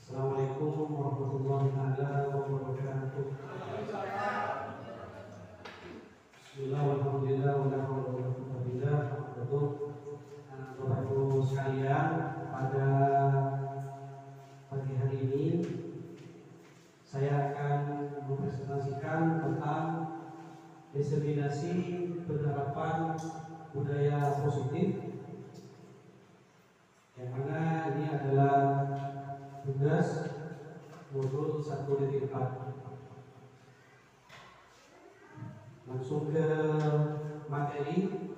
Assalamualaikum warahmatullahi wabarakatuh. Bismillah, alhamdulillah, Bapak Ibu sekalian, pada pagi hari ini saya akan mempresentasikan tentang diseminasi penerapan budaya positif, yang mana ini adalah tugas modul 1.4. Langsung ke materi.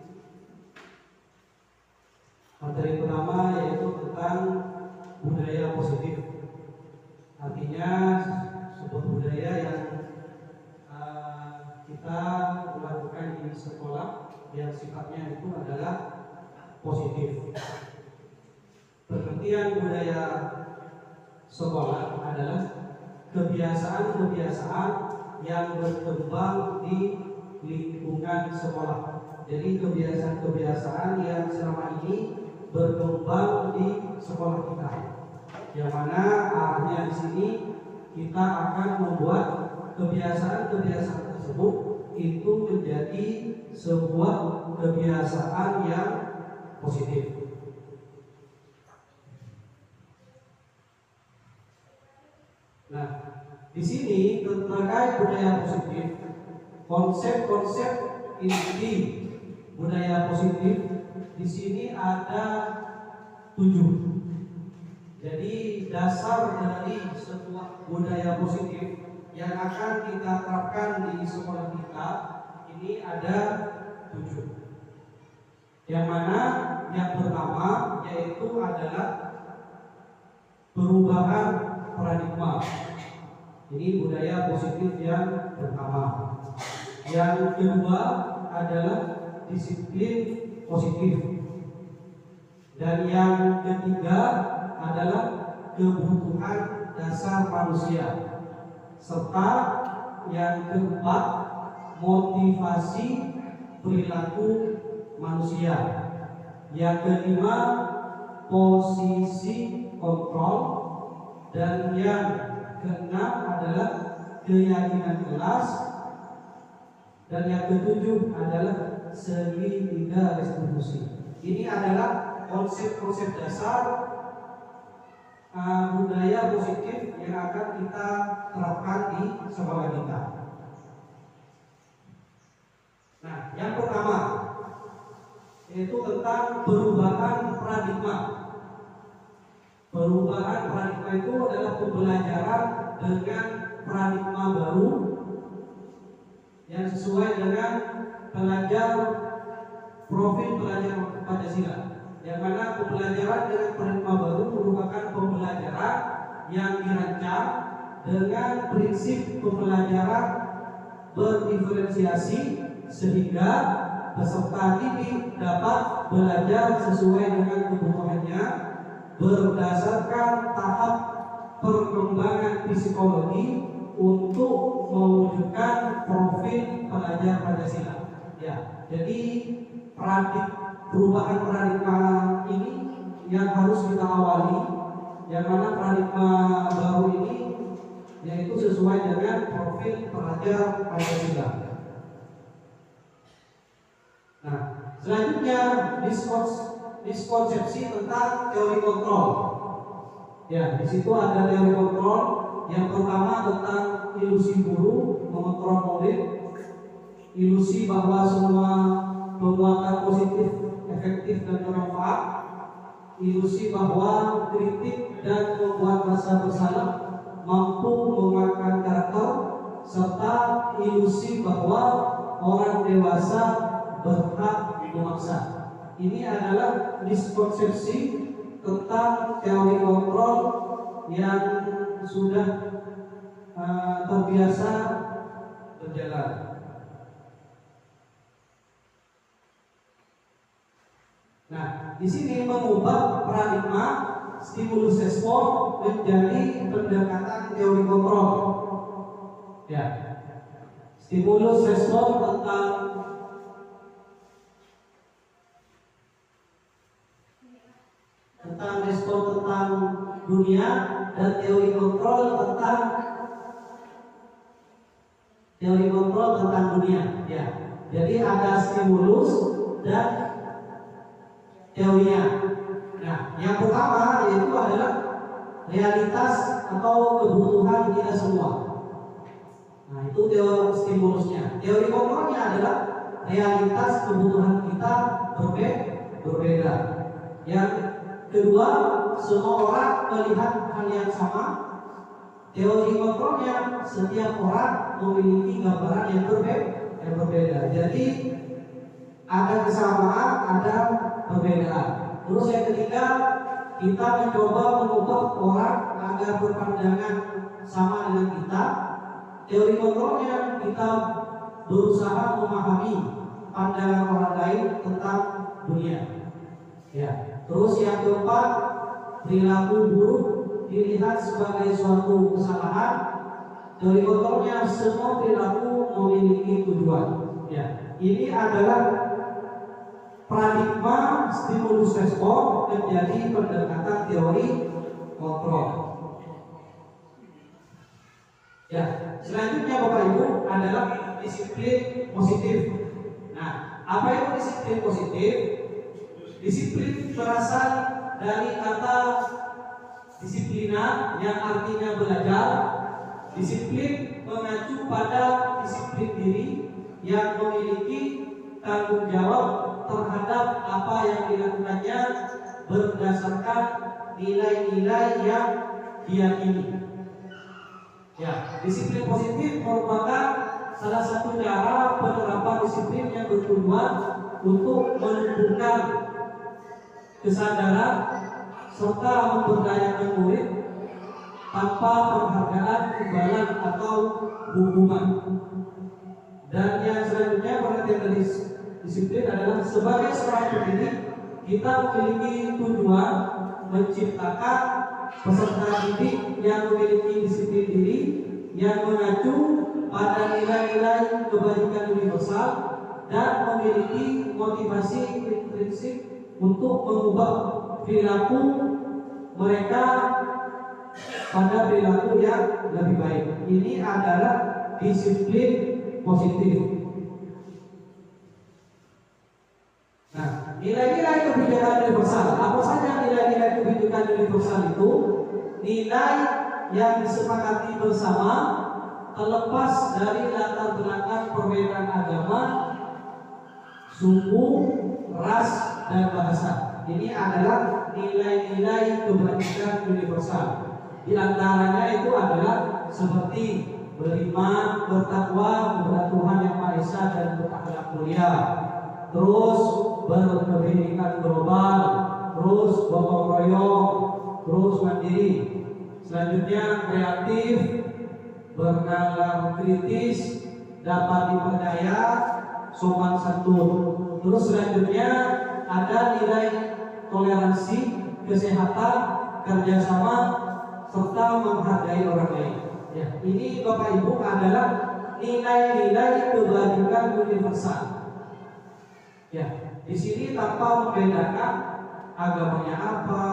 Materi pertama yaitu tentang budaya positif. Artinya sebuah budaya yang kita lakukan di sekolah yang sifatnya itu adalah positif. Pengertian budaya sekolah adalah kebiasaan-kebiasaan yang berkembang di lingkungan sekolah. Jadi kebiasaan-kebiasaan yang selama ini berkembang di sekolah kita, yang mana arahnya di sini kita akan membuat kebiasaan-kebiasaan tersebut itu menjadi sebuah kebiasaan yang positif. Nah, di sini terkait budaya positif, konsep-konsep inti budaya positif di sini ada 7. Jadi dasar dari sebuah budaya positif yang akan kita terapkan di sekolah kita ini ada 7. Yang mana yang pertama yaitu adalah perubahan paradigma. Ini budaya positif yang pertama. Yang kedua adalah disiplin positif. Dan yang ketiga adalah kebutuhan dasar manusia. Serta yang keempat, motivasi perilaku manusia. Yang kelima, posisi kontrol. Dan yang keenam adalah keyakinan kelas. Dan yang ketujuh adalah segitiga restitusi. Ini adalah konsep-konsep dasar budaya positif yang akan kita terapkan di sekolah kita. Nah, yang pertama yaitu tentang perubahan paradigma. Perubahan paradigma itu adalah pembelajaran dengan paradigma baru yang sesuai dengan profil pelajar Pancasila, yang mana pembelajaran dengan paradigma baru merupakan pembelajaran yang dirancang dengan prinsip pembelajaran berdiferensiasi sehingga peserta didik dapat belajar sesuai dengan kebutuhannya berdasarkan tahap perkembangan psikologi untuk mewujudkan profil pelajar Pancasila. Ya, jadi perubahan paradigma ini yang harus kita awali, yang mana paradigma baru ini yaitu sesuai dengan profil pelajar Pancasila. Nah, selanjutnya miskonsepsi tentang teori kontrol. Ya, di situ ada teori kontrol. Yang pertama tentang ilusi guru mengontrol murid, ilusi bahwa semua penguatan positif efektif dan bermanfaat, ilusi bahwa kritik dan membuat rasa bersalah mampu menguatkan karakter, serta ilusi bahwa orang dewasa berhak memaksa. Ini adalah miskonsepsi tentang teori kontrol yang sudah terbiasa berjalan. Nah, di sini mengubah paradigma stimulus respon menjadi pendekatan teori kontrol. Ya, stimulus respon tentang respon tentang dunia, dan teori kontrol tentang dunia. Ya, jadi ada stimulus dan teorinya. Nah, yang pertama yaitu adalah realitas atau kebutuhan kita semua. Nah, itu teori stimulusnya. Teori kontrolnya adalah realitas kebutuhan kita berbeda. Yang kedua, semua orang melihat hal yang sama. Teori kontrolnya, setiap orang memiliki gambaran yang berbeda. Jadi ada kesamaan, ada perbedaan. Terus yang ketiga, kita mencoba mengubah orang agar berpandangan sama dengan kita. Teori kontrolnya, kita berusaha memahami pandangan orang lain tentang dunia. Ya. Terus yang keempat, perilaku buruk dilihat sebagai suatu kesalahan. Teori kontrolnya, semua perilaku memiliki tujuan. Ya. Ini adalah paradigma stimulus respon menjadi pendekatan teori kontrol. Ya, selanjutnya Bapak Ibu adalah disiplin positif. Nah, apa itu disiplin positif? Disiplin berasal dari kata disiplina yang artinya belajar. Disiplin mengacu pada disiplin diri yang memiliki tanggung jawab terhadap apa yang dilakukannya berdasarkan nilai-nilai yang diyakini. Ya, disiplin positif merupakan salah satu cara penerapan disiplin yang bertujuan untuk menumbuhkan kesadaran serta memberdayakan murid tanpa penghargaan, imbalan atau hukuman. Dan yang selanjutnya pengertian dari disiplin adalah sebagai seorang pendidik, kita memiliki tujuan menciptakan peserta didik yang memiliki disiplin diri yang mengacu pada nilai-nilai kebaikan universal dan memiliki motivasi intrinsik untuk mengubah perilaku mereka pada perilaku yang lebih baik. Ini adalah disiplin positif. Nah, nilai-nilai kebijakan universal. Apa saja nilai-nilai kebijakan universal itu? Nilai yang disepakati bersama terlepas dari latar belakang perbedaan agama, suku, ras, dan bahasa. Ini adalah nilai-nilai kebajikan universal. Di antaranya itu adalah seperti beriman, bertakwa kepada Tuhan Yang Maha Esa dan berakhlak mulia. Terus berpendidikan global, terus gotong royong, terus mandiri. Selanjutnya kreatif, bernalar kritis, dapat dipercaya, sopan santun. Terus selanjutnya ada nilai toleransi, kesehatan, kerjasama, serta menghargai orang lain. Ya, ini Bapak Ibu adalah nilai-nilai kebajikan universal. Ya, di sini tanpa membedakan agamanya apa,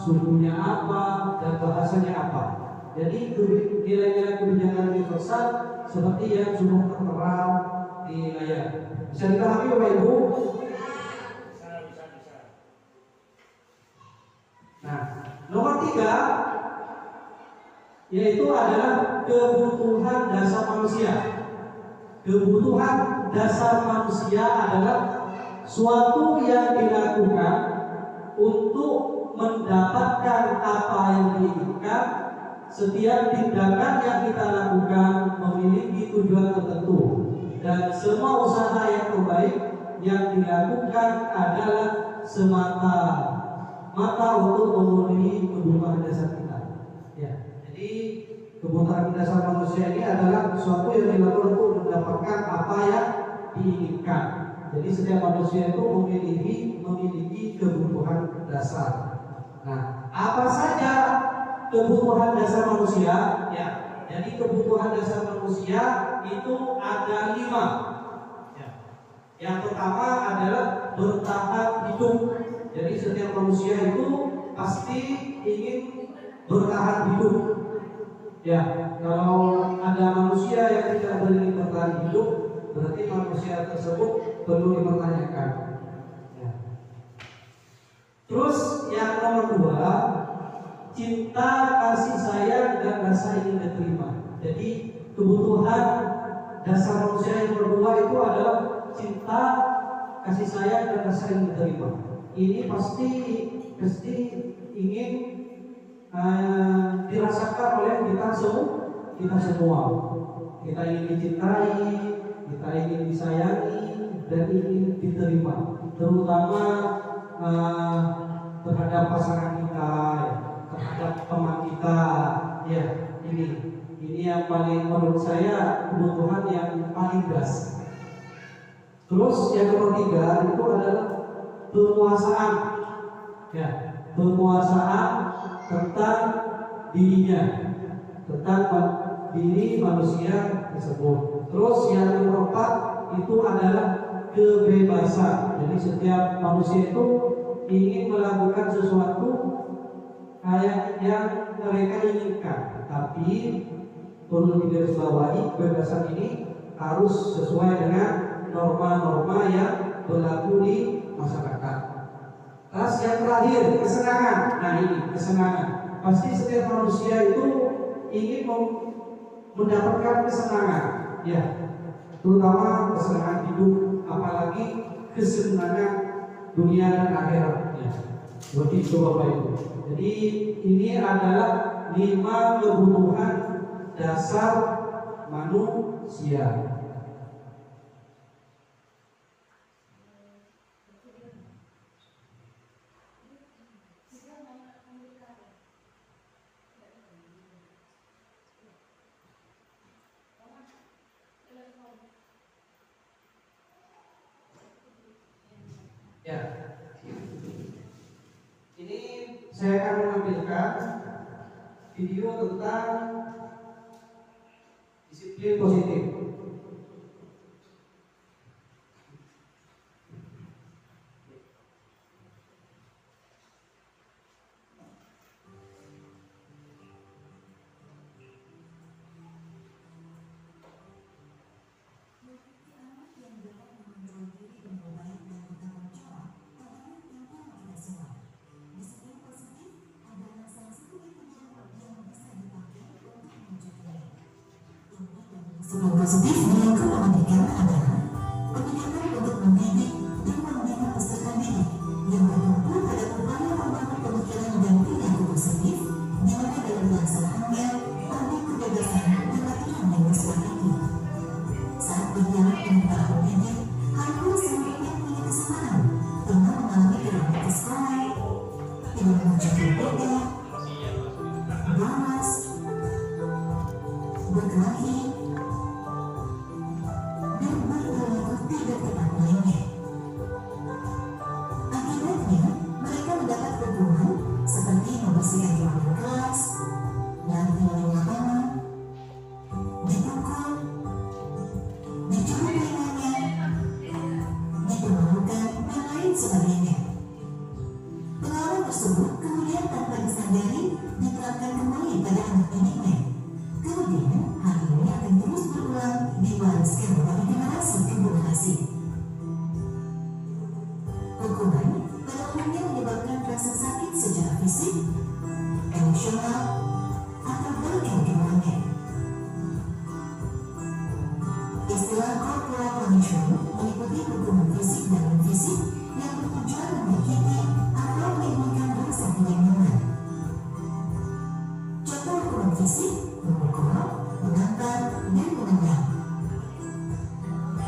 sukunya apa, dan bahasanya apa. Jadi nilai-nilai kebijakan universal seperti yang sudah tertera di layar. Bisa dipahami Bapak Ibu? Bisa. Nah, nomor 3 yaitu adalah kebutuhan dasar manusia. Kebutuhan dasar manusia adalah suatu yang dilakukan untuk mendapatkan apa yang diinginkan. Setiap tindakan yang kita lakukan memiliki tujuan tertentu, dan semua usaha yang terbaik yang dilakukan adalah semata-mata untuk memenuhi kebutuhan dasar kita. Ya, jadi kebutuhan dasar manusia ini adalah sesuatu yang dilakukan untuk mendapatkan apa yang diinginkan. Jadi setiap manusia itu memiliki kebutuhan dasar. Nah, apa saja kebutuhan dasar manusia? Ya, jadi kebutuhan dasar manusia itu ada 5. Ya. Yang pertama adalah bertahan hidup. Jadi setiap manusia itu pasti ingin bertahan hidup. Ya, kalau ada manusia yang tidak ingin bertahan hidup, berarti manusia tersebut perlu dipertanyakan. Ya. Terus yang nomor 2, cinta, kasih sayang, dan rasa ingin diterima. Jadi kebutuhan dasar manusia yang kedua itu adalah cinta, kasih sayang, dan rasa ingin diterima. Ini pasti ingin dirasakan oleh kita semua. Kita ingin dicintai, kita ingin disayangi, dan ingin diterima. Terutama terhadap pasangan kita, terhadap teman kita. Ya, ini yang paling, menurut saya, kebutuhan yang paling gas. Terus yang nomor 3 itu adalah penguasaan. Ya, penguasaan tentang dirinya, tentang diri manusia tersebut. Terus yang nomor 4 itu adalah kebebasan. Jadi setiap manusia itu ingin melakukan sesuatu yang mereka inginkan, tapi perlu digarisbawahi, kebebasan ini harus sesuai dengan norma-norma yang berlaku di masyarakat. Terus yang terakhir, kesenangan. Nah, ini kesenangan. Pasti setiap manusia itu ingin mendapatkan kesenangan, ya, terutama kesenangan hidup, apalagi kesenangan dunia dan akhirat. Ya, begitu Bapak Ibu. Jadi ini adalah 5 kebutuhan dasar manusia. Ya, ini saya akan menampilkan video tentang disiplin positif. Disiplin positif yang keunikan adalah kebijakan untuk mendidik dan membina peserta didik yang bertumpu pada upaya membangun pemikiran dan perilaku positif, di mana dalam pelaksanaannya ada kebebasan dan latihan yang disepakati. Saat berjalan dengan para pendidik, hampir semua yang punya kesamaan pernah mengalami perilaku ke sekolah, tidak mengucapkan beda, ganas, berkelahi, tidak tepat lainnya. Akibatnya, mereka mendapat hukuman seperti membersihkan ruangan kelas, lari dari lapangan, dipukul, dicuri mainannya, dipermalukan, dan lain sebagainya. Pengalaman tersebut kemudian tanpa disadari diterapkan kembali pada anak didiknya. Control meliputi hukuman fisik dan non-fisik yang bertujuan menyakiti atau menimbulkan rasa tidak nyaman. Contoh hukuman fisik: memukul, menampar, dan menendang.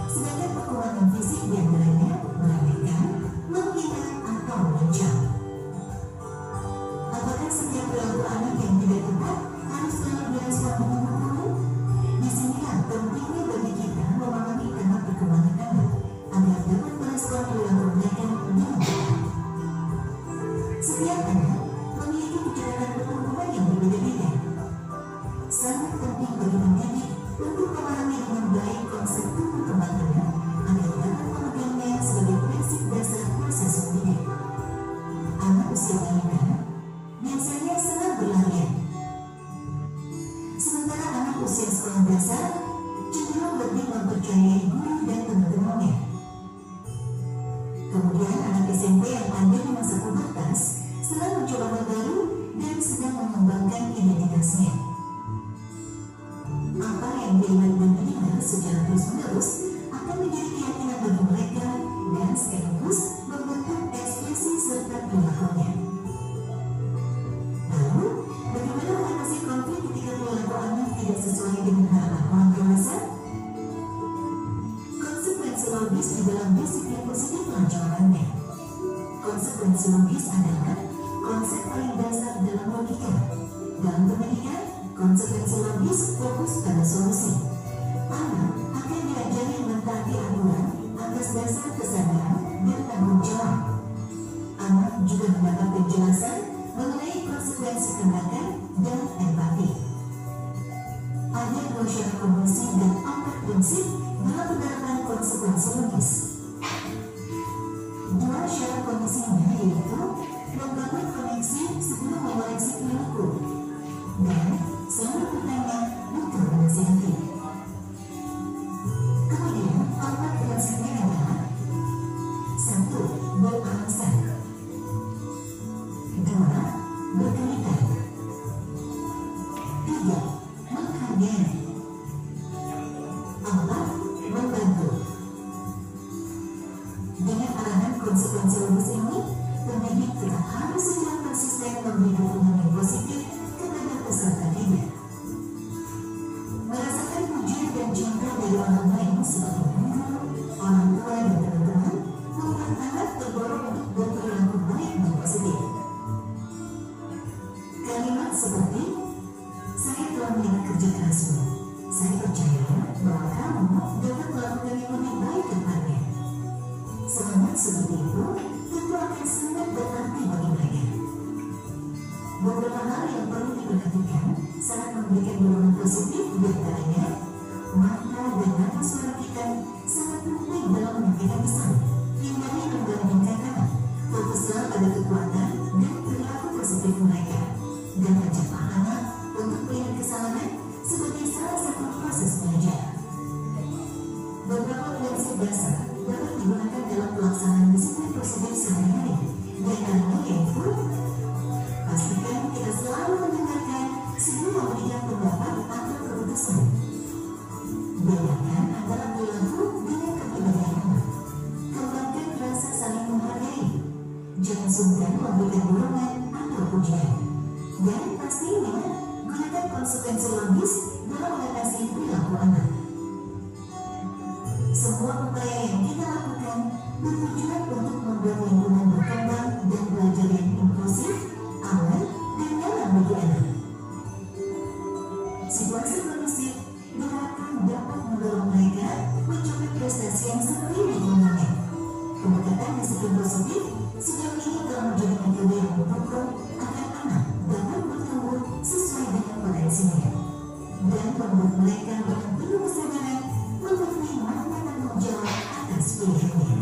Sedangkan hukuman non-fisik diantaranya meremehkan, menghina, atau mengancam. Apakah setiap perilaku anak yang tidak tepat harus selalu direspon dengan hukuman? Di sinilah pentingnya bagi kita memahami tahap perkembangan anak agar dapat merespon perilaku mereka dengan tepat. Setiap anak memiliki kecakapan pertumbuhan yang berbeda-beda. Sangat penting bagi pendidik untuk memahami dengan baik konsep tumbuh kembang anak agar dapat memegangnya sebagai prinsip dasar proses pendidik. Anak usia balita biasanya senang berlarian, sementara anak usia sekolah dasar cenderung lebih mempercayai guru dan teman-temannya. Kemudian anak SMP yang ada di masa pubertas sedang mencoba hal baru dan sedang mengembangkan identitasnya. Apa yang dilihat dan didengar secara terus-menerus akan menjadi keyakinan bagi mereka dan sekaligus membentuk ekspresi serta perilakunya. Lalu, bagaimana mengatasi konflik ketika perilaku anak tidak sesuai dengan harapan orang dewasa? Konsekuensi logis di dalam disiplin positif lancarannya. Konsekuensi logis adalah konsep paling dasar dalam logika. Dalam pendidikan, konsekuensi logis fokus pada solusi. Anak akan diajari mentaati aturan atas dasar kesadaran dan tanggung jawab. Anak juga mendapat penjelasan mengenai konsekuensi tindakan dan empati. Ada 2 syarat kognisi dan 4 prinsip dalam penerapan konsekuensi logis. 2 syarat kognisinya yaitu membangun koneksi sebelum mengoreksi perilaku dan selalu bertanya bukan menasihati. Kemudian 4 prinsipnya adalah: 1. Beralasan. 2. Berkaitan. 3. Menghargai. 4. Membantu. Dengan arahan konsekuensi logis ini, pendidik tidak harus secara konsisten memberi dukungan yang positif kepada peserta didik. Merasakan pujian dan cinta dari orang lain seperti guru, orang tua, dan teman-teman membuat anak terdorong untuk berperilaku baik dan positif. Kalimat seperti, "Saya telah melihat kerja kerasmu. Saya percaya bahwa kamu dapat melakukan yang lebih baik ke depannya." Semangat seperti itu tentu akan sangat berarti bagi mereka. Beberapa hal yang perlu diperhatikan saat memberikan dorongan positif diantaranya, mata dan nada suara kita sangat penting dalam menyampaikan pesan. Hindari membandingkan anak, fokuslah pada kekuatan dan perilaku positif mereka, dan ajak anak untuk melihat kesalahan sebagai salah satu proses belajar. Beberapa prinsip dasar dapat digunakan dalam pelaksanaan disiplin positif sehari-hari. Di antaranya yaitu: pastikan kita selalu mendengarkan sebelum memberikan pendapat atau keputusan. Bedakan antara perilaku dengan kepribadian anak. Kembangkan rasa saling menghargai. Jangan sungkan memberikan dorongan atau pujian. Dan pastinya gunakan konsekuensi logis dalam mengatasi perilaku anak. Semua upaya yang kita lakukan bertujuan untuk membuat lingkungan berkembang dan belajar yang inklusif, aman, dan nyaman bagi anak. Situasi kondusif diharapkan dapat mendorong mereka mencapai prestasi yang seperti diinginkan. Pendekatan disiplin positif sejauh ini telah menjadi metode yang mendukung agar anak dapat bertumbuh sesuai dengan potensinya dan membuat mereka dengan penuh kesadaran memenuhi makna tanggung jawab atas pilihannya.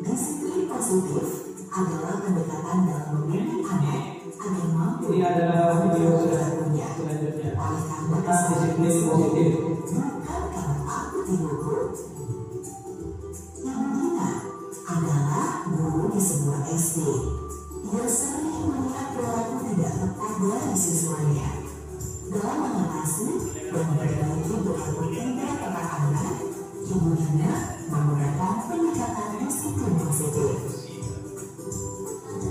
Disiplin positif adalah pendekatan dalam membimbing anak agar mampu Ini adalah video selanjutnya oleh karena tentang disiplin positif. dan memperbaiki perilaku tidak tepat anak, Ibu Dina menggunakan pendekatan disiplin positif.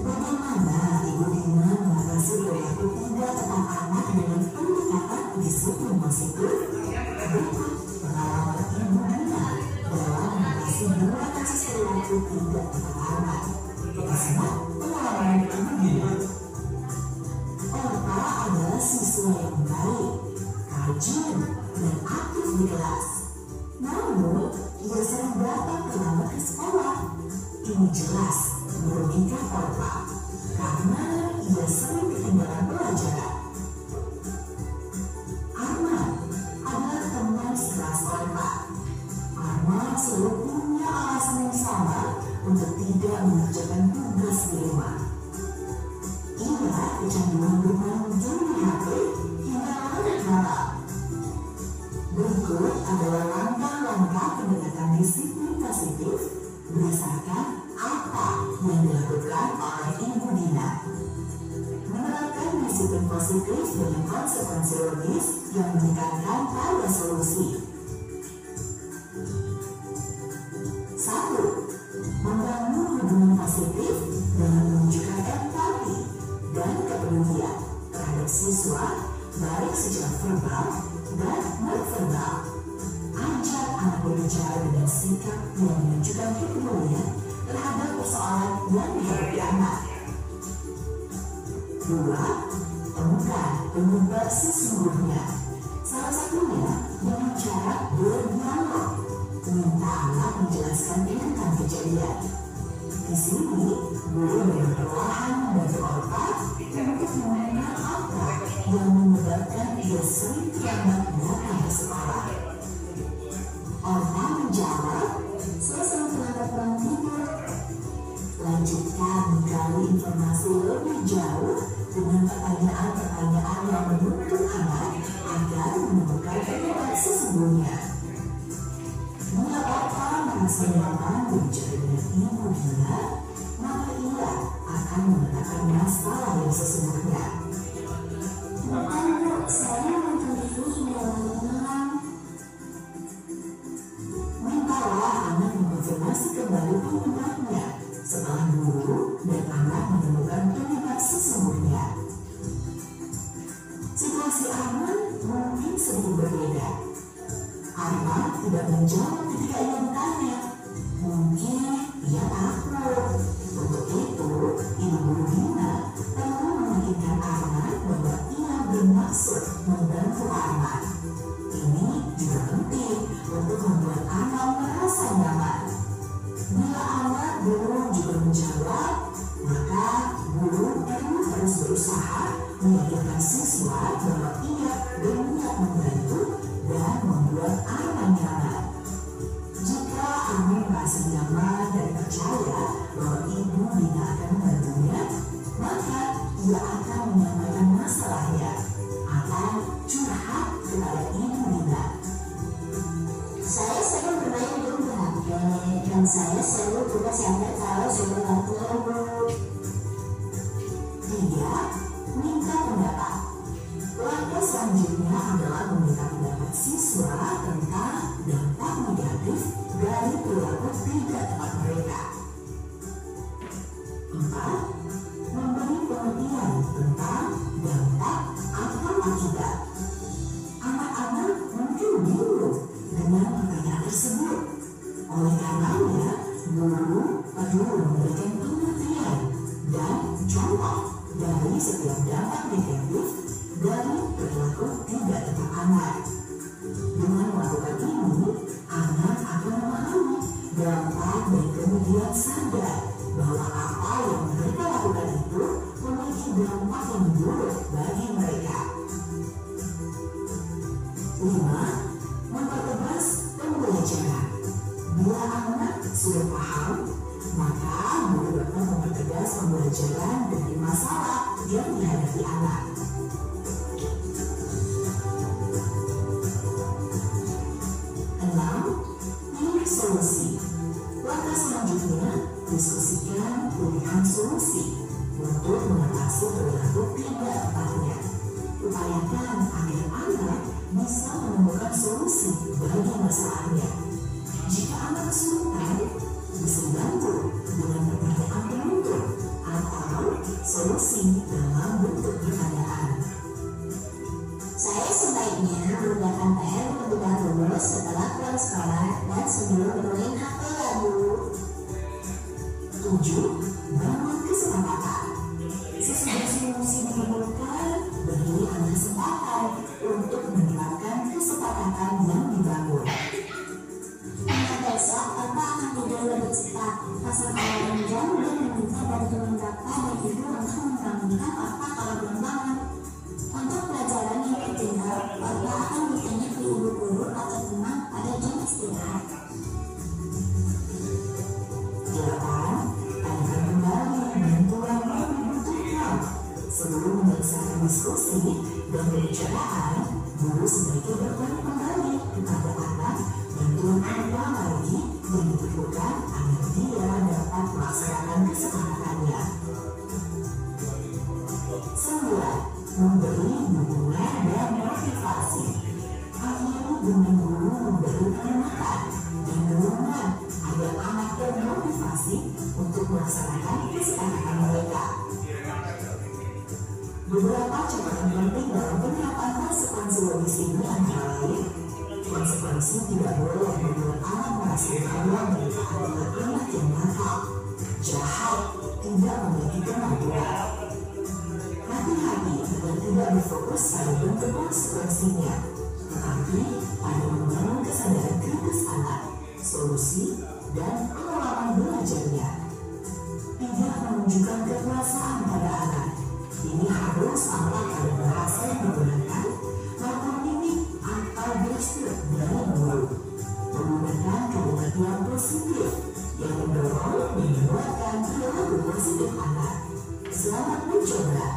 Bagaimana Ibu Dina mengatasi perilaku tidak tepat anak dengan pendekatan disiplin positif? Berikut pengalaman Ibu Dina dalam mengatasi 2 kasus perilaku tidak tepat anak. Kita simak pengalaman Ibu Dina. Orpa adalah siswa yang baik, rajin, dan aktif di kelas. Namun, ia sering datang terlambat ke sekolah. Ini jelas merugikan Orpa karena ia sering ketinggalan pelajaran. Arman adalah teman sekelas Orpa. Arman selalu punya alasan yang sama untuk tidak mengerjakan tugas di rumah. Ia kecanduan bermain game di HP hingga larut malam. Berikut adalah langkah-langkah pendekatan disiplin positif berdasarkan apa yang dilakukan oleh Ibu Dina. Menerapkan disiplin positif dengan konsekuensi logis yang menekankan pada solusi. 1. Membangun hubungan positif dengan menunjukkan empati dan kepedulian terhadap siswa baik secara verbal dan non-verbal. Ajak anak berbicara dengan sikap yang menunjukkan kepedulian terhadap persoalan yang dihadapi anak. 2. Temukan penyebab sesungguhnya. Salah satunya dengan cara berdialog. Minta anak menjelaskan tentang kejadian. Di sini, guru dengan perlahan membantu Orpa untuk mengenal apa yang menyebabkan dia sering terlambat datang ke sekolah. Orpa menjawab, "Saya sering terlambat bangun tidur." Lanjutkan menggali informasi lebih jauh dengan pertanyaan-pertanyaan yang menuntut anak agar menemukan penyebab sesungguhnya. Bila Orpa merasa nyaman berbicara dengan Ibu Dina, maka ia akan mengatakan masalah yang sesungguhnya. "Bukan, saya nonton TV hingga malam." Mintalah anak mengkonfirmasi kembali penyebabnya setelah guru dan anak menemukan penyebab sesungguhnya. Situasi Arman mungkin sedikit berbeda. Arman tidak menjawab ketika ia bertanya. Mungkin ia takut. Untuk itu, Ibu Guru Dina perlu meyakinkan Arman bahwa ia bermaksud membantu Arman. Ini juga penting untuk membuat anak merasa nyaman. Bila anak belum juga menjawab, maka guru perlu terus berusaha meyakinkan siswa bahwa ia berniat membantu dan membuat Arman nyaman. Jika Arman merasa nyaman dan percaya bahwa Ibu Dina akan membantunya, maka ia akan menyampaikan masalahnya atau curhat kepada Ibu Dina. "Saya sering bermain game di HP dan saya selalu punya sampai kalau sudah bantu Ibu." 3. Minta pendapat. Langkah selanjutnya adalah meminta pendapat siswa tentang dampak negatif dari perilaku tidak tepat mereka. 4. Memberi pengertian tentang dampak atau akibat. Anak-anak mungkin bingung dengan pertanyaan tersebut. Oleh karenanya, guru perlu memberikan pengertian dan contoh dari setiap dampak negatif dari perilaku tidak tepat anak. Dengan melakukan ini, anak akan memahami dampak dan kemudian sadar bahwa apa yang mereka lakukan itu memiliki dampak yang buruk bagi mereka. 5. Mempertegas pembelajaran. Bila anak sudah paham, maka guru dapat mempertegas pembelajaran dari masalah yang dihadapi anak. 6. Pilih solusi. Langkah selanjutnya, diskusikan pilihan solusi untuk mengatasi perilaku tidak tepatnya. Upayakan agar anak solusi bagi masalahnya. Jika anak kesulitan, bisa bantu dengan pertanyaan penutur atau solusi dalam bentuk pertanyaan. Saya sebaiknya mengerjakan PR terlebih dahulu setelah pulang sekolah dan sebelum bermain HP ya Bu. 7. Bangun kesepakatan. Sesudah solusi dikabulkan, beri Anda kesempatan untuk menerapkan kesepakatan yang dibangun. Besok Bapak akan tidur lebih cepat. Pasal kawalan jam dan meminta dari teman Bapak dan Ibu untuk membangunkan Bapak kalau belum bangun. Untuk pelajaran yang tertinggal, Bapak akan bertanya ke ibu guru atau teman pada jam istirahat. 8. Tanyakan kembali bantuan yang dibutuhkan. Sebelum menyelesaikan diskusi dan pembicaraan, guru sebaiknya bertanya kembali kepada anak bantuan apa lagi yang dibutuhkan agar dia dapat melaksanakan kesepakatannya. 9. Memberi dukungan dan motivasi. Akhiri dengan guru memberi peringatan dan dukungan agar anak termotivasi untuk melaksanakan kesepakatan mereka. Beberapa catatan penting dalam penerapan konsekuensi logis ini antara lain: konsekuensi tidak boleh membuat anak merasa bahwa mereka adalah anak yang nakal, jahat, tidak memiliki kemampuan. Hati-hati agar tidak berfokus pada bentuk konsekuensinya, tetapi pada membangun kesadaran kritis anak, solusi, dan pengalaman belajarnya. Tidak menunjukkan kekuasaan pada anak. Ini harus sama pada bahasa yang digunakan, maupun ini atau gestur dari guru. Menggunakan kalimat yang positif yang mendorong dan menguatkan perilaku positif anak. Selamat mencoba.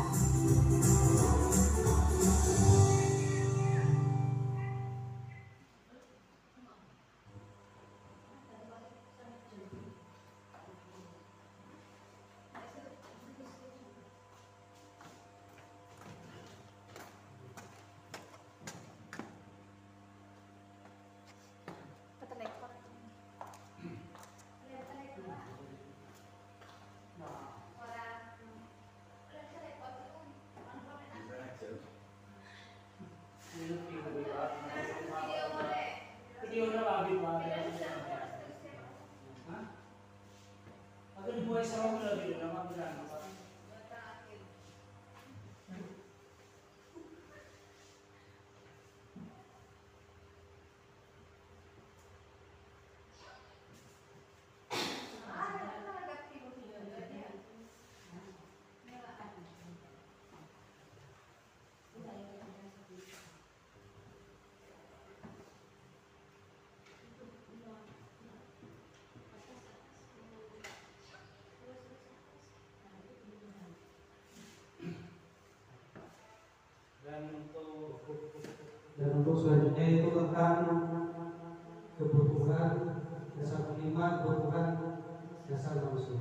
Dan untuk selanjutnya itu tentang kebutuhan dasar kelima, kebutuhan dasar manusia.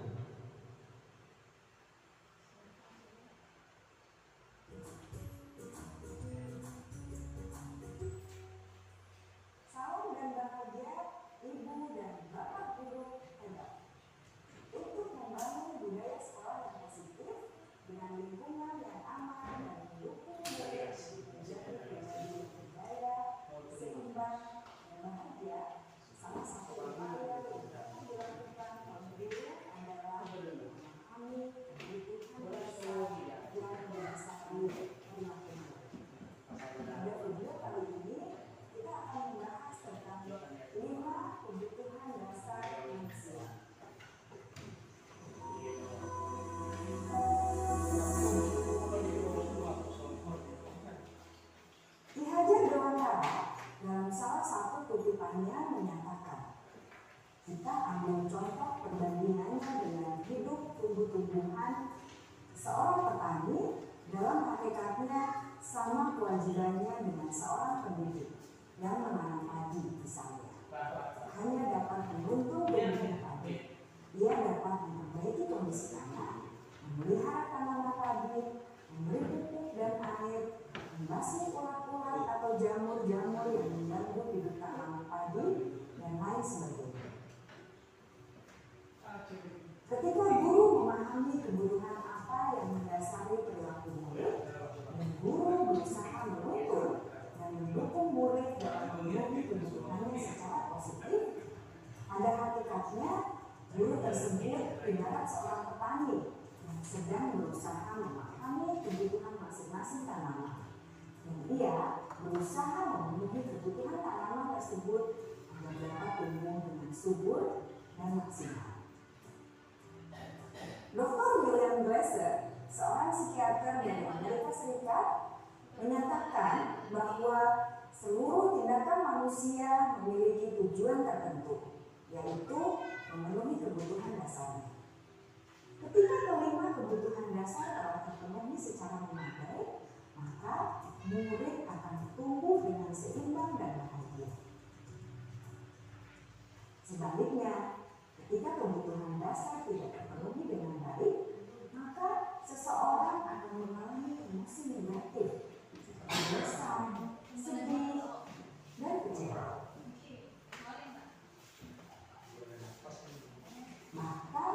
Salam dan bahagia Ibu dan Bapak Guru hebat. Untuk membangun budaya sekolah yang positif dengan lingkungan yang aman dan mendukung budaya menjadi pribadi berdaya, seimbang, dan bahagia. Salah satu upaya yang dapat dilakukan oleh guru adalah memahami kebutuhan dasar yang berdasarkan perilaku. Pada video kali ini kita akan membahas tentang 5 kebutuhan dasar manusia. Ki Hajar Dewantara dalam salah satu kutipannya menyatakan, kita ambil contoh perbandingannya dengan hidup tumbuh-tumbuhan. Seorang petani dalam hakikatnya sama kewajibannya dengan seorang pendidik yang menanam padi misalnya. Hanya dapat menguntung dengan padi. Dia dapat memperbaiki kondisi tanah, memelihara tanaman padi, memberi pupuk dan air, membasmi ulat-ulat atau jamur-jamur yang mengganggu hidup tanaman padi, dan lain sebagainya. Ketika guru memahami kebutuhan apa yang mendasari perilaku murid, dan guru berusaha menuntun dan mendukung murid dalam memenuhi kebutuhannya secara positif, pada hakikatnya guru tersebut ibarat seorang petani yang sedang berusaha memahami kebutuhan masing-masing tanaman, dan ia berusaha memenuhi kebutuhan tanaman tersebut agar dapat tumbuh dengan subur dan maksimal. Dr. William Glasser, seorang psikiater dari Amerika Serikat, menyatakan bahwa seluruh tindakan manusia memiliki tujuan tertentu, yaitu memenuhi kebutuhan dasarnya. Ketika kelima kebutuhan dasar telah terpenuhi secara memadai, maka murid akan tumbuh dengan seimbang dan bahagia. Sebaliknya, ketika kebutuhan dasar tidak terpenuhi dengan baik, maka seseorang akan mengalami emosi negatif seperti bosan, sedih, dan kecewa. Maka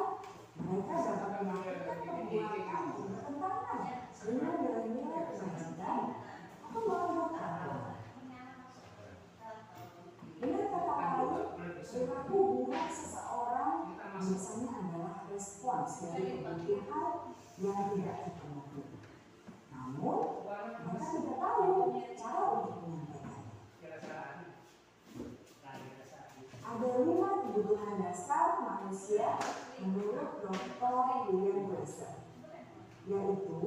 mereka dapat melakukan perbuatan yang bertentangan dengan nilai-nilai kebajikan atau melanggar agama. Dengan kata lain, perilaku buruk seseorang biasanya adalah respons dari kebutuhan yang tidak terpenuhi. Namun, mereka tidak tahu cara untuk menyampaikan. Ada 5 kebutuhan dasar manusia menurut Dr. William Glasser, yaitu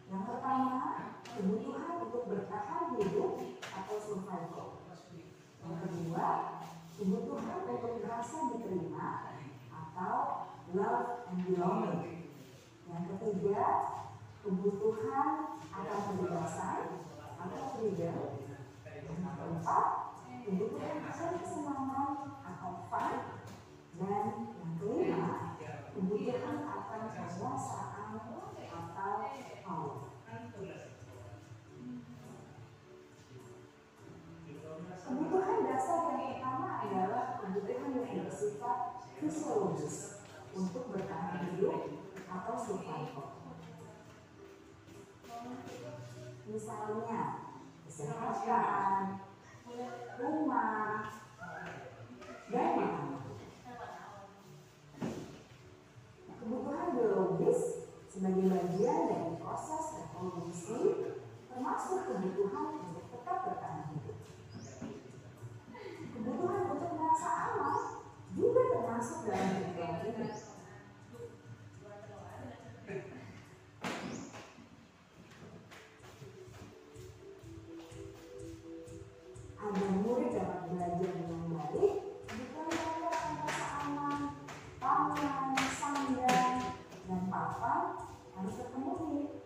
yang pertama, kebutuhan untuk bertahan hidup atau survival. Yang kedua, kebutuhan untuk merasa diterima atau love and belonging. Yang ketiga, kebutuhan akan kebebasan atau freedom. Yang keempat, kebutuhan akan kesenangan atau fun. Dan yang kelima, kebutuhan akan kekuasaan atau power. Kebutuhan dasar yang pertama adalah kebutuhan yang bersifat fisiologis untuk bertahan hidup atau survival. Misalnya, kesehatan, rumah, dan makanan. Kebutuhan biologis sebagai bagian dari proses reproduksi termasuk kebutuhan untuk tetap bertahan hidup. Kebutuhan untuk merasa aman juga termasuk dalam kebutuhan ini. Agar murid dapat belajar dengan baik, jika mereka merasa aman, pangan, sandang, dan papan harus terpenuhi.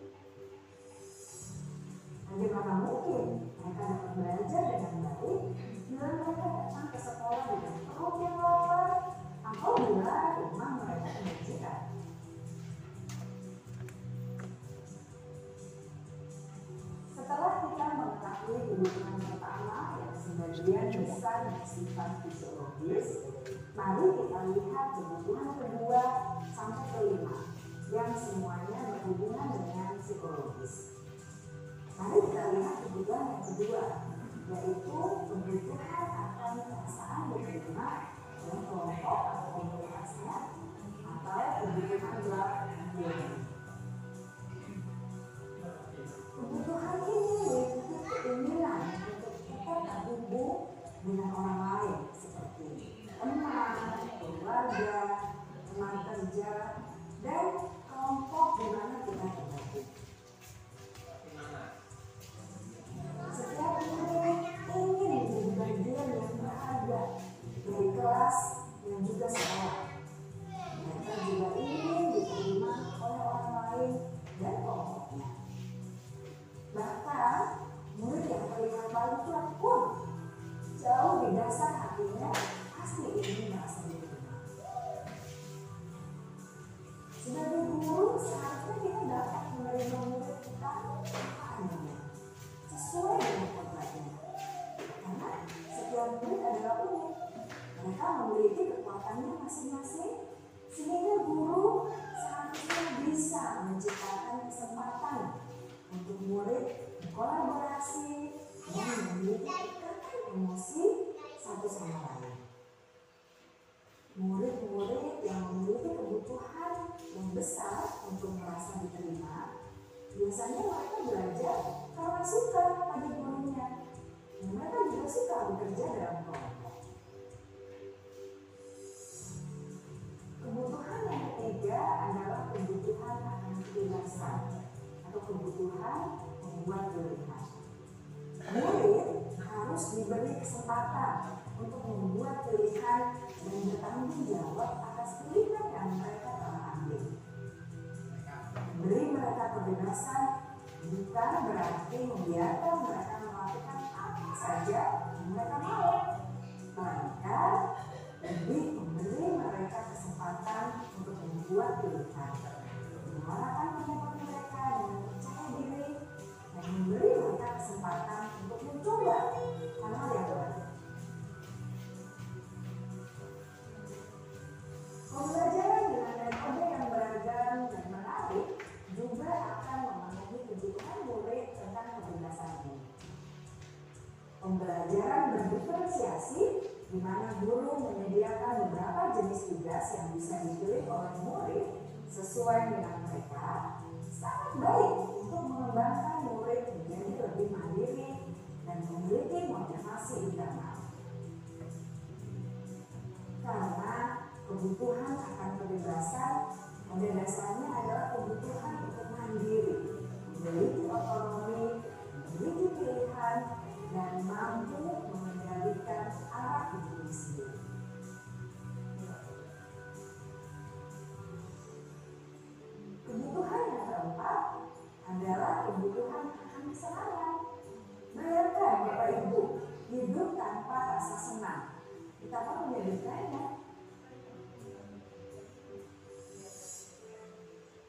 Bagaimana mungkin mereka dapat belajar dengan baik bila mereka datang ke sekolah dengan perut yang lapar atau bila rumah mereka kebanjiran? Setelah kita mengetahui kebutuhan pertama yang sebagian besar bersifat fisiologis, mari kita lihat kebutuhan kedua sampai kelima yang semuanya berhubungan dengan psikologis. Mari kita lihat kebutuhan yang kedua, yaitu kebutuhan akan perasaan diterima oleh kelompok atau komunitasnya atau kebutuhan love and belonging. Kebutuhan ini meliputi keinginan untuk tetap terhubung dengan orang lain seperti teman, keluarga, teman kerja, dan kelompok di mana kita tergabung. Setiap murid ingin menjadi bagian yang berharga dari kelas dan juga sekolah. Mereka juga ingin diterima oleh orang Mereka memiliki kekuatannya masing-masing, sehingga guru seharusnya bisa menciptakan kesempatan untuk murid berkolaborasi dan memiliki ikatan emosi satu sama lain. Murid-murid yang memiliki kebutuhan yang besar untuk merasa diterima, biasanya mereka belajar karena suka pada gurunya. Dan mereka juga suka bekerja dalam kelompok. Kebutuhan yang ketiga adalah kebutuhan akan kebebasan atau kebutuhan membuat pilihan. Murid harus diberi kesempatan untuk membuat pilihan dan bertanggung jawab atas pilihan yang mereka telah ambil. Memberi mereka kebebasan bukan berarti membiarkan mereka melakukan apa saja yang mereka mau, melainkan lebih memberi mereka kesempatan untuk membuat pilihan, menyuarakan pendapat mereka dengan percaya diri, dan memberi mereka kesempatan untuk mencoba hal-hal yang baru. Pembelajaran dengan metode yang beragam dan menarik juga akan memenuhi kebutuhan murid tentang kebebasan ini. Pembelajaran berdiferensiasi, di mana guru menyediakan beberapa jenis tugas yang bisa dipilih oleh murid sesuai dengan mereka, sangat baik untuk mengembangkan murid menjadi lebih mandiri dan memiliki motivasi internal. Karena kebutuhan akan kebebasan pada dasarnya adalah kebutuhan untuk mandiri, memiliki otonomi, memiliki pilihan, dan mampu mengendalikan arah hidup sendiri. Kebutuhan yang keempat adalah kebutuhan akan kesenangan. Bayangkan Bapak Ibu hidup tanpa rasa senang, betapa menyedihkannya.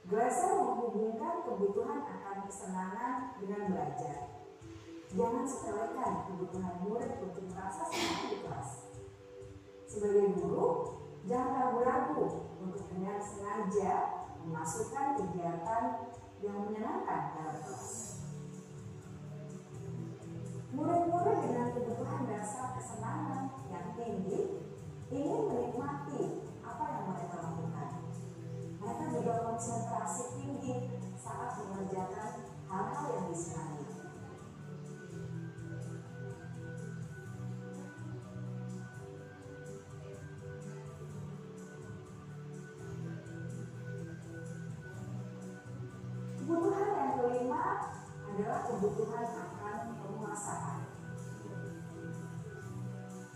Glasser menghubungkan kebutuhan akan kesenangan dengan belajar. Jangan sepelekan kebutuhan murid untuk merasa senang di kelas. Sebagai guru, jangan ragu-ragu untuk dengan sengaja memasukkan kegiatan yang menyenangkan dalam kelas. Murid-murid dengan kebutuhan dasar kesenangan yang tinggi ingin menikmati apa yang mereka lakukan. Mereka juga konsentrasi tinggi saat mengerjakan hal-hal yang disenangi. Kebutuhan yang kelima adalah kebutuhan akan penguasaan.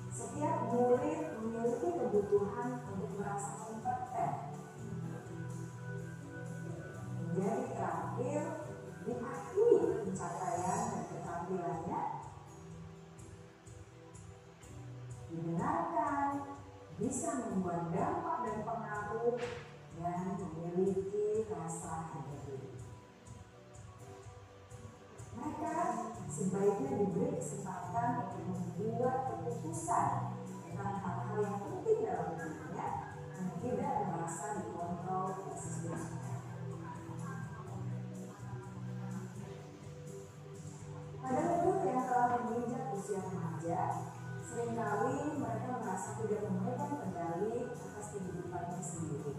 Setiap murid memiliki kebutuhan untuk merasa kompeten, menjadi terampil, diakui pencapaian dan keterampilannya, didengarkan, bisa membuat dampak dan pengaruh, dan memiliki rasa harga diri. Mereka sebaiknya diberi kesempatan untuk membuat keputusan tentang hal-hal yang penting dalam hidupnya dan tidak merasa dikontrol oleh sesuatu. Pada murid yang telah menginjak usia remaja, seringkali mereka merasa tidak memegang kendali atas kehidupannya sendiri,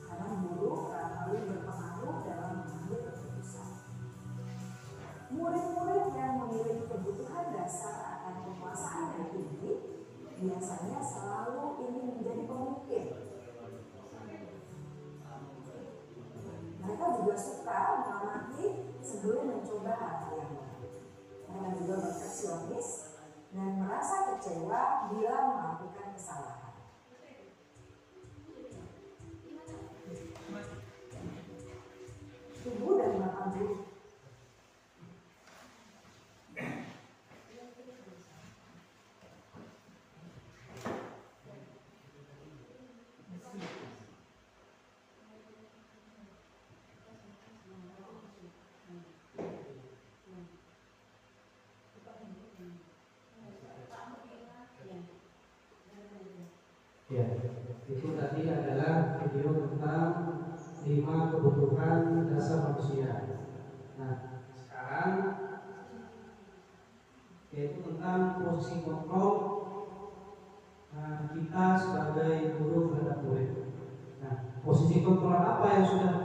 karena guru kerap kali berpengaruh dalam mengambil keputusan. Murid-murid yang memiliki kebutuhan dasar akan penguasaan yang tinggi biasanya selalu ingin menjadi pemimpin. Mereka juga suka mengamati sebelum mencoba hal-hal yang baru. Mereka juga perfeksionis dan merasa kecewa bila melakukan kesalahan. Ibu dan Bapak Guru, Ya, itu tadi adalah video tentang 5 kebutuhan dasar manusia. Nah, sekarang yaitu tentang posisi kontrol kita sebagai guru terhadap murid. Nah, posisi kontrol apa yang sudah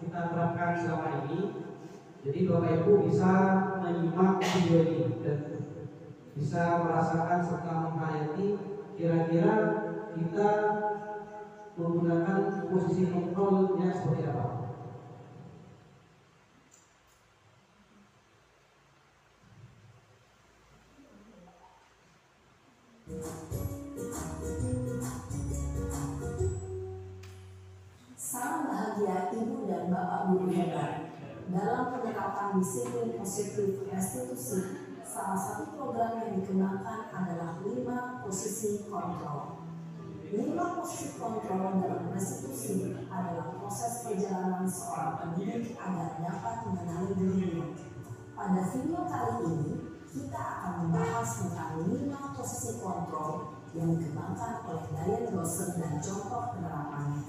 kita terapkan selama ini? Jadi Bapak Ibu bisa menyimak video ini dan bisa merasakan serta menghayati kira-kira kita menggunakan posisi kontrolnya seperti apa. Salam bahagia Ibu dan Bapak Guru hebat. Dalam penerapan disiplin positif restitusi, salah satu program yang dikembangkan adalah 5 posisi kontrol. 5 posisi kontrol dalam restitusi adalah proses perjalanan seorang pendidik agar dapat mengenali dirinya. Pada video kali ini, kita akan membahas tentang 5 posisi kontrol yang dikembangkan oleh Diane Dawson dan contoh penerapannya.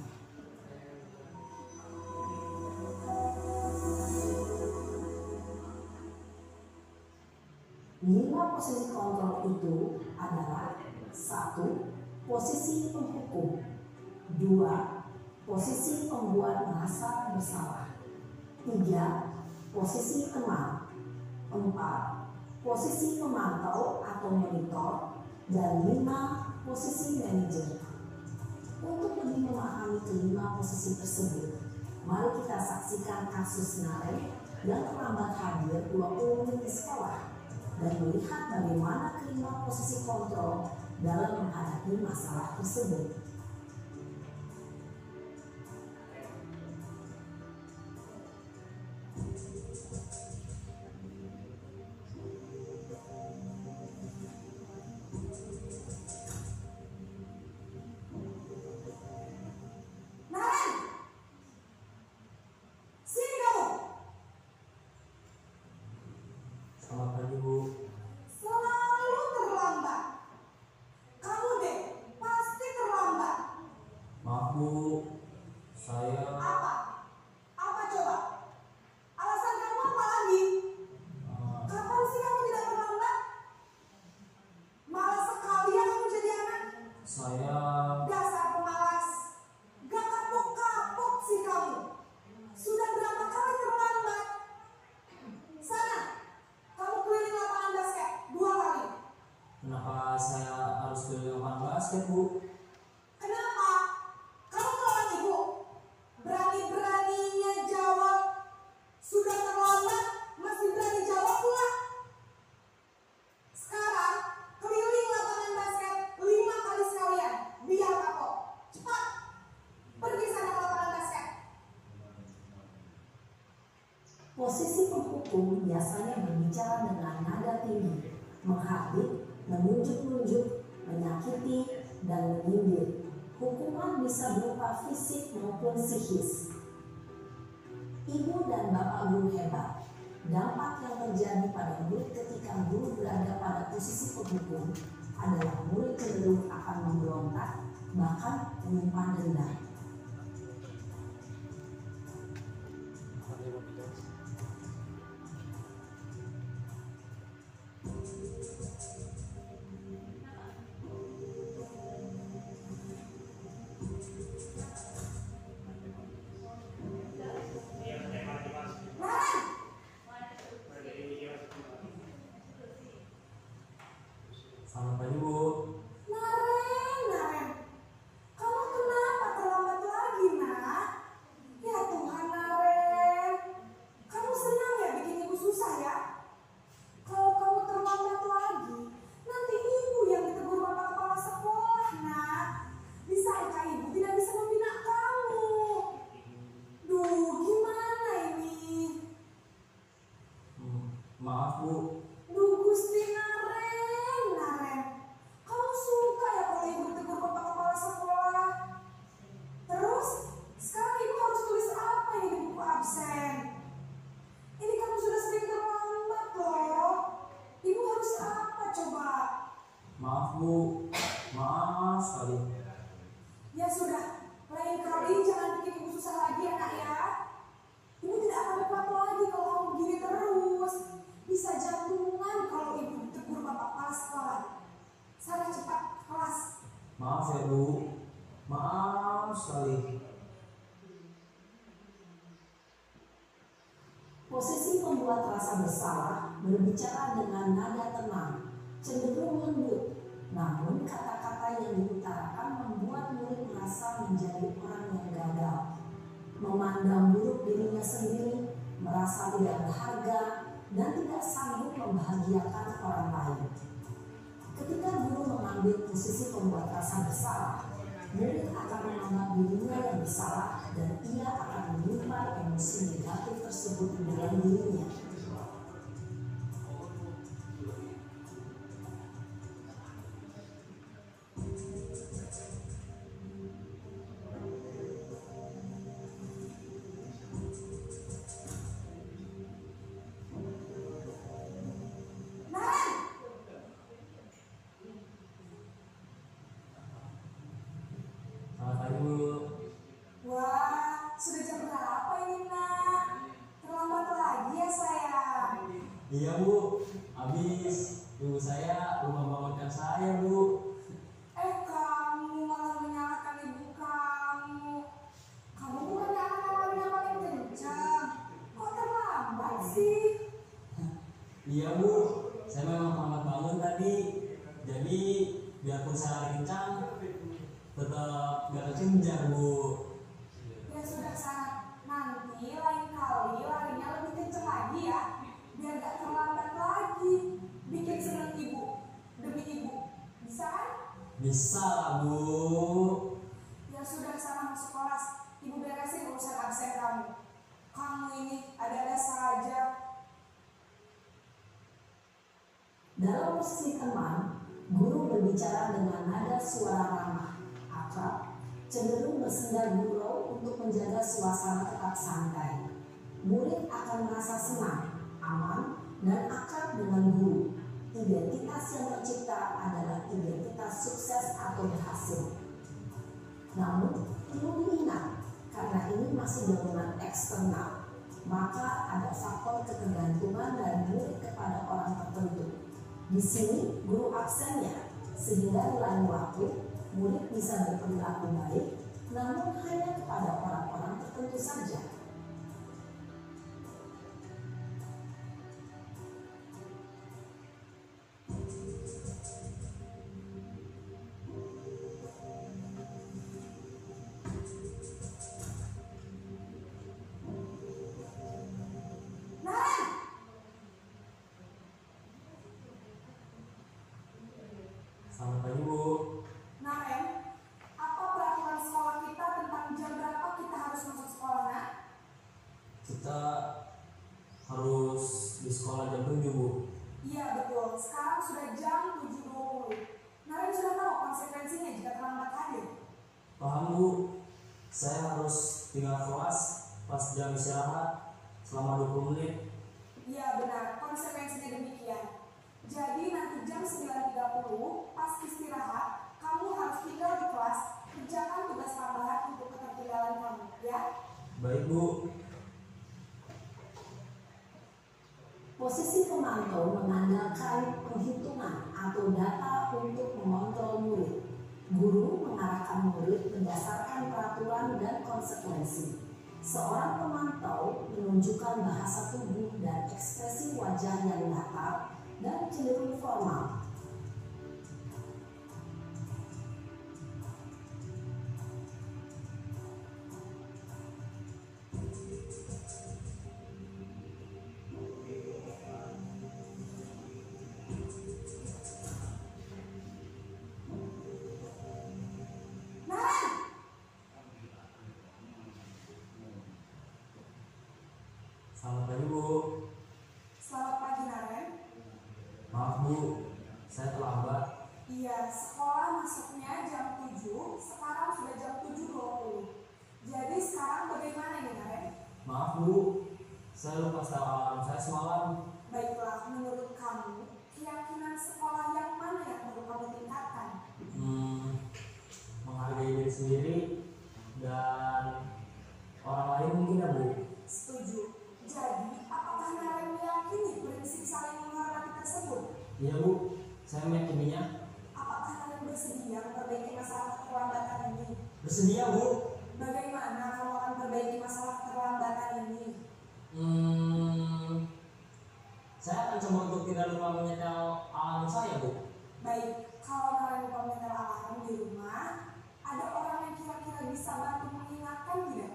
5 posisi kontrol itu adalah 1. Posisi penghukum, 2. Posisi pembuat merasa bersalah, 3. Posisi teman, 4. Posisi pemantau atau monitor, dan 5. Posisi manajer. Untuk lebih memahami kelima posisi tersebut, mari kita saksikan kasus Naren yang terlambat hadir 20 menit di sekolah dan melihat bagaimana kelima posisi kontrol dalam menghadapi masalah tersebut. Selamat pagi, Bu. Selalu terlambat. Kamu deh, pasti terlambat. Maaf, Bu. Saya Apa? Apa coba? Alasan kamu apa lagi? Kapan sih kamu tidak terlambat? Malas sekali ya kamu jadi anak. saya Dasar pemalas. Gak kapok-kapok sih kamu. Sudah berapa kali terlambat? Sana, kamu keliling lapangan basket 2 kali. kenapa saya harus keliling lapangan basket, Bu? Kenapa? Kamu melawan ibu? Berani-beraninya jawab. Sudah terlambat, masih berani jawab pula. Sekarang, keliling lapangan basket 5 kali sekalian. Biar kapok. Cepat. Pergi sana ke lapangan basket. Posisi penghukum biasanya berbicara dengan nada tinggi, menghardik, menunjuk-nunjuk, menyakiti, dan menyindir. Hukuman bisa berupa fisik maupun psikis. Ibu dan Bapak Guru hebat, dampak yang terjadi pada murid ketika guru berada pada posisi penghukum adalah murid cenderung akan memberontak, bahkan menyimpan dendam. Naren, Selamat pagi, Bu. Naren. Kamu kenapa terlambat lagi, nak? Ya Tuhan, Naren. Kamu senang ya bikin ibu susah ya? Kalau kamu terlambat lagi, nanti ibu yang ditegur bapak kepala sekolah, nak. Disangka ibu tidak bisa membina kamu. Duh, gimana ini? Maaf, Bu. Duh, Gusti Naren. Kamu suka ya kalau ibu ditegur bapak kepala sekolah? Terus, sekarang ibu harus tulis apa ini di buku absen? Ini kamu sudah sering terlambat loh. Ibu harus apa coba? Maaf, Bu. Maaf sekali. Ya sudah, lain kali jangan bikin ibu susah lagi ya nak ya. Ibu tidak akan kuat lagi kalau kamu begini terus. Bisa jantungan kalau ibu ditegur bapak kepala sekolah. Sana cepat kelas. Maaf ya Bu, maaf sekali. Posisi pembuat rasa bersalah berbicara dengan nada tenang, cenderung lembut. Namun kata-kata yang diutarakan membuat murid merasa menjadi orang yang gagal, memandang buruk dirinya sendiri, merasa tidak berharga, dan tidak sanggup membahagiakan orang lain. Ketika guru mengambil posisi pembuat rasa bersalah, murid akan menganggap dirinya yang bersalah dan ia akan menyimpan emosi negatif tersebut di dalam dirinya. Selamat pagi Bu. Wah, sudah jam berapa ini nak? Terlambat lagi ya sayang. Iya Bu, habis ibu saya lupa membangunkan saya Bu. Kamu malah menyalahkan ibu kamu. Kamu bukannya anak yang paling kencang. Kok terlambat sih? Iya Bu, saya memang terlambat bangun tadi. Jadi biarpun saya lari kencang, tetap gak kekejar Bu. Ya sudah sana. Nanti lain kali larinya lebih kencang lagi ya. Biar gak terlambat lagi. Bikin senang ibu. Demi ibu. Bisa kan? Bisa lah Bu. Ya sudah sana masuk kelas. Ibu beresin urusan absen kamu. Kamu ini ada-ada saja. Dalam posisi teman, guru berbicara dengan nada suara ramah, akrab, cenderung bersenda gurau untuk menjaga suasana tetap santai. Murid akan merasa senang, aman, dan akrab dengan guru. Identitas yang tercipta adalah identitas sukses atau berhasil. Namun, perlu diingat, karena ini masih dorongan eksternal, maka ada faktor ketergantungan dari murid kepada orang tertentu. Di sini, guru absennya, sehingga di lain waktu, murid bisa berperilaku baik, namun hanya kepada orang-orang tertentu saja. Nah, Selamat pagi Bu. Naren, apa peraturan sekolah kita tentang jam berapa kita harus masuk sekolah, nak? Kita harus di sekolah jam 7 Bu. Iya betul, sekarang sudah jam 7.20. Naren sudah tahu konsekuensinya jika terlambat hadir. Paham Bu, saya harus tinggal kelas pas jam istirahat selama 20 menit. Iya benar, konsekuensinya demikian. Jadi nanti jam 9.30 pas istirahat, kamu harus tinggal di kelas, kerjakan tugas tambahan untuk ketertinggalan kamu, ya? Baik Bu. Posisi pemantau mengandalkan penghitungan atau data untuk mengontrol murid. Guru mengarahkan murid berdasarkan peraturan dan konsekuensi. Seorang pemantau menunjukkan bahasa tubuh dan ekspresi wajah yang datar dan cenderung formal. Naren! Selamat pagi Bu. Selamat pagi Naren. Maaf Bu, saya terlambat. Iya, sekolah masuknya jam 7, sekarang sudah jam 7.20. Jadi sekarang bagaimana nih Naren? Maaf Bu, saya lupa setel alarm saya semalam. Baiklah, menurut kamu, keyakinan sekolah yang mana yang perlu kamu tingkatkan? Menghargai diri sendiri dan orang lain mungkin ya Bu. Setuju. Jadi, apakah Naren meyakini prinsip saling menghormati tersebut? Iya Bu, saya meyakininya. Apakah Naren bersedia memperbaiki masalah keterlambatan ini? Bersedia Bu. Bagaimana kamu akan memperbaiki masalah keterlambatan ini? Saya akan coba untuk tidak lupa menyetel alarm saya Bu. Baik, kalau Naren lupa menyetel alarm di rumah, ada orang yang kira-kira bisa bantu mengingatkan tidak?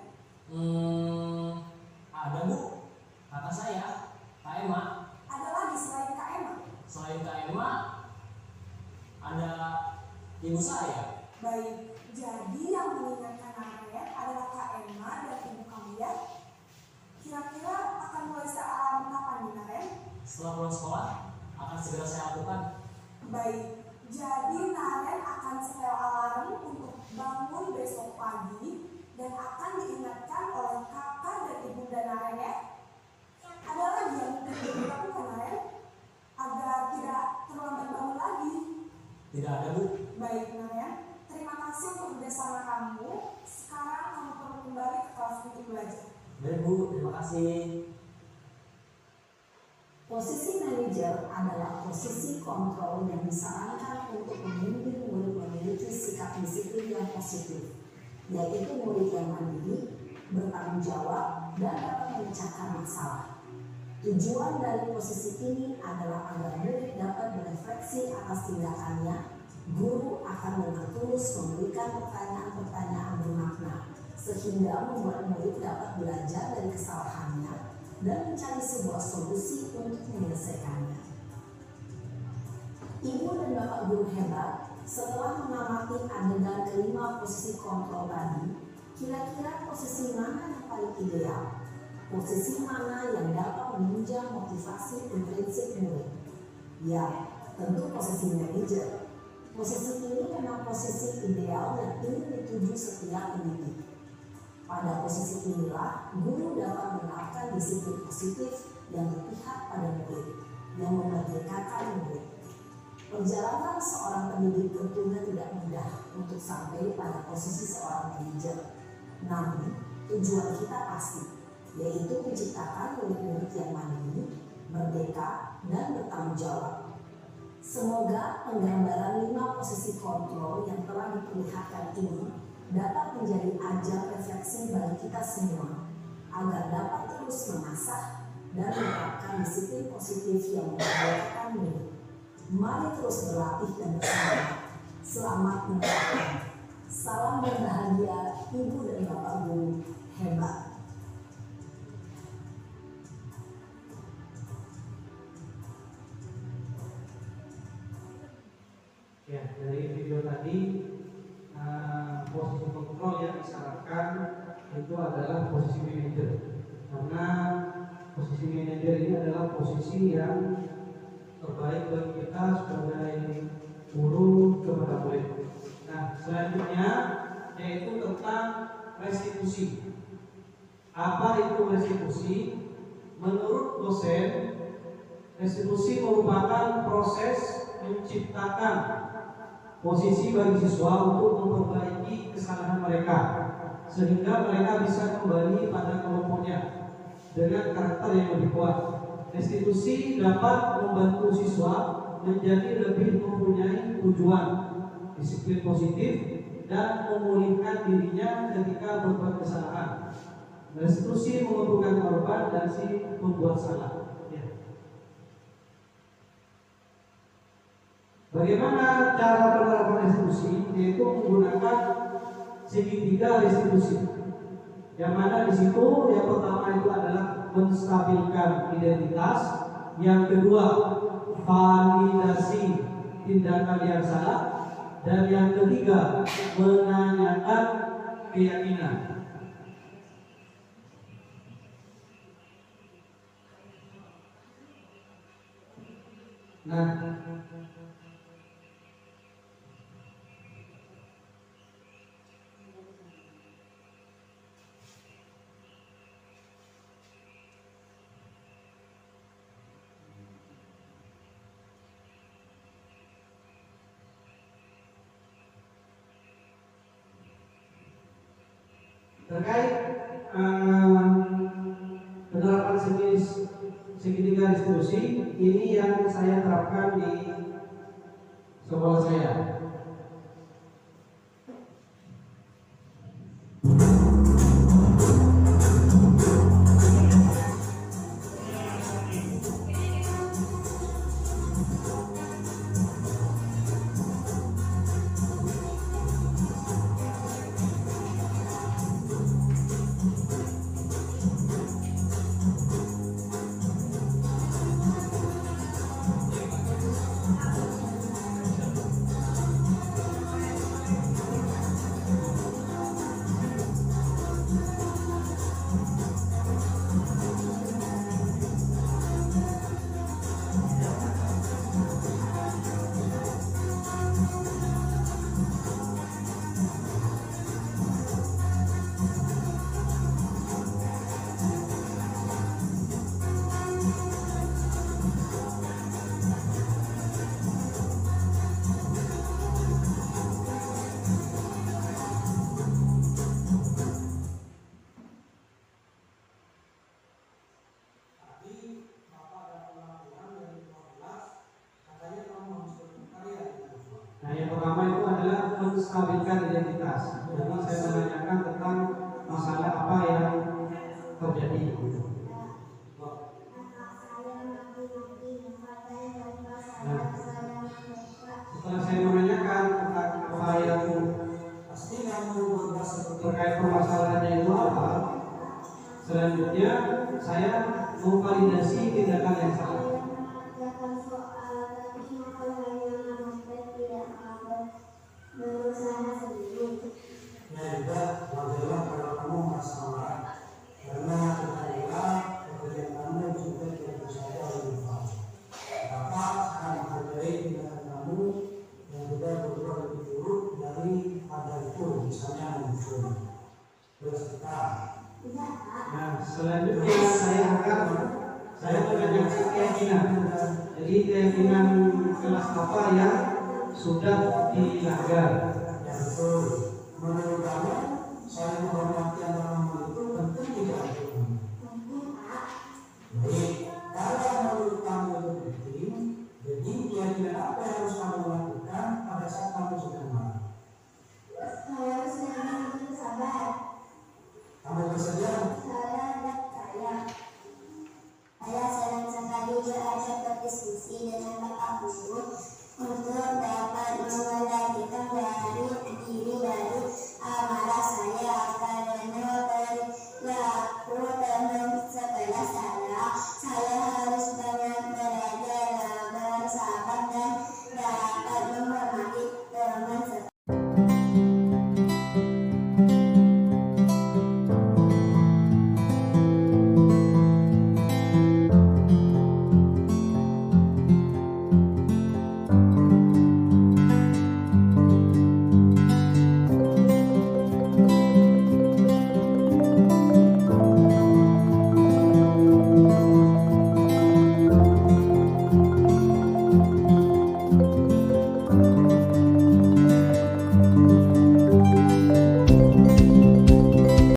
Ada Bu, kata saya, Kak Emma. Ada lagi selain Kak Emma? Selain Kak Emma, ada ibu saya. Baik, jadi yang mengingatkan Naren adalah Kak Emma dan ibu kamu ya? Kira-kira akan mulai set alarm kapan nih Naren? Setelah pulang sekolah, akan segera saya lakukan. Baik, jadi Naren akan setel alarm untuk bangun besok pagi dan akan diingatkan oleh kakak dan ibunda Naren ya. Ada lagi yang mungkin dilakukan Naren agar tidak terlambat bangun lagi. Tidak ada Bu. Baik Naren, terima kasih untuk kerjasama kamu. Sekarang kamu perlu kembali ke kelas untuk belajar. Baik Bu, terima kasih. Posisi manajer adalah posisi kontrol yang disarankan untuk membimbing murid memiliki sikap disiplin yang positif, yaitu murid yang mandiri, bertanggung jawab, dan dapat memecahkan masalah. Tujuan dari posisi ini adalah agar murid dapat berefleksi atas tindakannya. Guru akan dengan tulus memberikan pertanyaan-pertanyaan bermakna, sehingga membuat murid dapat belajar dari kesalahannya dan mencari sebuah solusi untuk menyelesaikannya. Ibu dan bapak guru hebat, setelah mengamati adegan kelima posisi kontrol tadi, kira-kira posisi mana yang paling ideal? Posisi mana yang dapat menunjang motivasi dan prinsip murid? Ya, tentu posisi manajer. Posisi ini memang posisi ideal dan ingin dituju setiap pendidik. Pada posisi inilah, guru dapat menerapkan disiplin positif yang berpihak pada murid, yang memerdekakan murid. Perjalanan seorang pendidik tentunya tidak mudah untuk sampai pada posisi seorang manajer. Namun, tujuan kita pasti, yaitu menciptakan murid-murid yang mandiri, merdeka, dan bertanggung jawab. Semoga penggambaran 5 posisi kontrol yang telah diperlihatkan ini dapat menjadi ajang refleksi bagi kita semua agar dapat terus mengasah dan menerapkan disiplin positif yang memerdekakan murid. Mari terus berlatih dan bersemangat. Selamat mendengarkan. Salam berbahagia Ibu dan Bapak Guru hebat. Ya, dari video tadi posisi kontrol yang disarankan itu adalah posisi manajer, karena posisi manajer ini adalah posisi yang terbaik bagi kita sebagai guru kepada murid. Nah, selanjutnya yaitu tentang restitusi. Apa itu restitusi? Menurut dosen, restitusi merupakan proses menciptakan posisi bagi siswa untuk memperbaiki kesalahan mereka sehingga mereka bisa kembali pada kelompoknya dengan karakter yang lebih kuat. Restitusi dapat membantu siswa menjadi lebih mempunyai tujuan, disiplin positif, dan memulihkan dirinya ketika berbuat kesalahan. Restitusi mengumpulkan korban dan si pembuat salah. Bagaimana cara penerapan restitusi? Yaitu menggunakan segitiga restitusi. Yang mana di situ yang pertama itu adalah menstabilkan identitas, yang kedua validasi tindakan yang salah, dan yang ketiga menanyakan keyakinan. Nah, terkait penerapan segitiga diskusi ini yang saya terapkan di sekolah saya. Nah, yang pertama itu adalah menstabilkan identitas. Jadi saya menanyakan tentang masalah apa yang terjadi. Nah, setelah saya menanyakan tentang apa yang pasti kamu terkait permasalahannya itu apa, selanjutnya saya memvalidasi tindakan yang salah. Ya juga wajarlah kalau kamu merasa marah karena terkadang pekerjaan kamu juga tidak percaya oleh Tuhan. Bapak akan menghargai tindakan kamu yang sudah berbuat lebih buruk daripada itu, misalnya mencuri. Terus kita. Nah, selanjutnya saya mengajak keyakinan. Jadi keyakinan kelas apa yang sudah dilanggar. Ya betul. Menurut kamu, saling menghormati antara hal itu penting tidak? Baik, kalau menurut kamu itu penting, jadi keyakinan apa yang harus